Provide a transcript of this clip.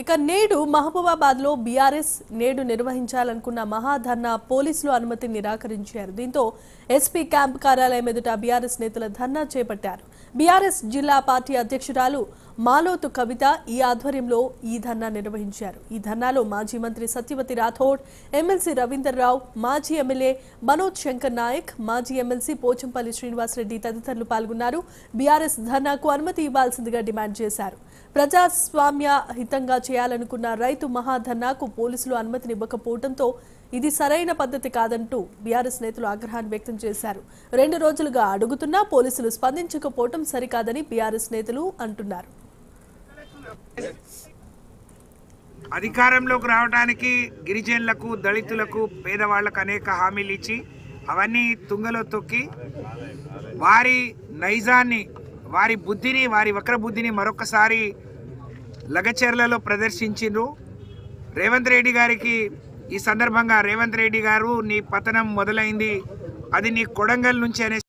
ఇక నేడు మహబూబాబాద్ లో బీఆర్ఎస్ నేడు నిర్వహించాలనుకున్న మహాధర్నా పోలీసులు అనుమతి నిరాకరించారు. దీంతో ఎస్పీ క్యాంప్ కార్యాలయం ఎదుట బీఆర్ఎస్ నేతల ధర్నా చేపట్టారు. బీఆర్ఎస్ జిల్లా పార్టీ అధ్యక్షురాలు మాలోతు కవిత ఈ ఆధ్వర్యంలో ఈ ధర్నా నిర్వహించారు. ఈ ధర్నాలో మాజీ మంత్రి సత్యవతి రాథోడ్, ఎమ్మెల్సీ రవీందర్ రావు, మాజీ ఎమ్మెల్యే మనోజ్ శంకర్ నాయక్, మాజీ ఎమ్మెల్సీ పోచంపల్లి శ్రీనివాసరెడ్డి తదితరులు పాల్గొన్నారు. బీఆర్ఎస్ ధర్నాకు అనుమతి ఇవ్వాల్సిందిగా డిమాండ్ చేశారు. ప్రజాస్వామ్య హితంగా చేయాలనుకున్న రైతు మహాధర్నాకు పోలీసులు అనుమతినివ్వకపోవడంతో ఇది సరైన పద్ధతి కాదంటూ బీఆర్ఎస్ నేతలు ఆగ్రహాన్ని వ్యక్తం చేశారు. 2 రోజులుగా అడుగుతున్నా పోలీసులు స్పందించకపోవడం సరికాదని బీఆర్ఎస్ నేతలు అంటున్నారు. అధికారంలోకి రావడానికి గిరిజనులకు, దళితులకు, పేదవాళ్లకు అనేక హామీలు ఇచ్చి అవన్నీ తుంగలో తొక్కి వారి నైజాన్ని, వారి బుద్ధిని, వారి వక్ర బుద్ధిని మరొకసారి లగచర్లలో ప్రదర్శించిండ్రు. రేవంత్ రెడ్డి గారికి ఈ సందర్భంగా రేవంత్ రెడ్డి గారు, నీ పతనం మొదలైంది, అది నీ కొడంగల్ నుంచి అనే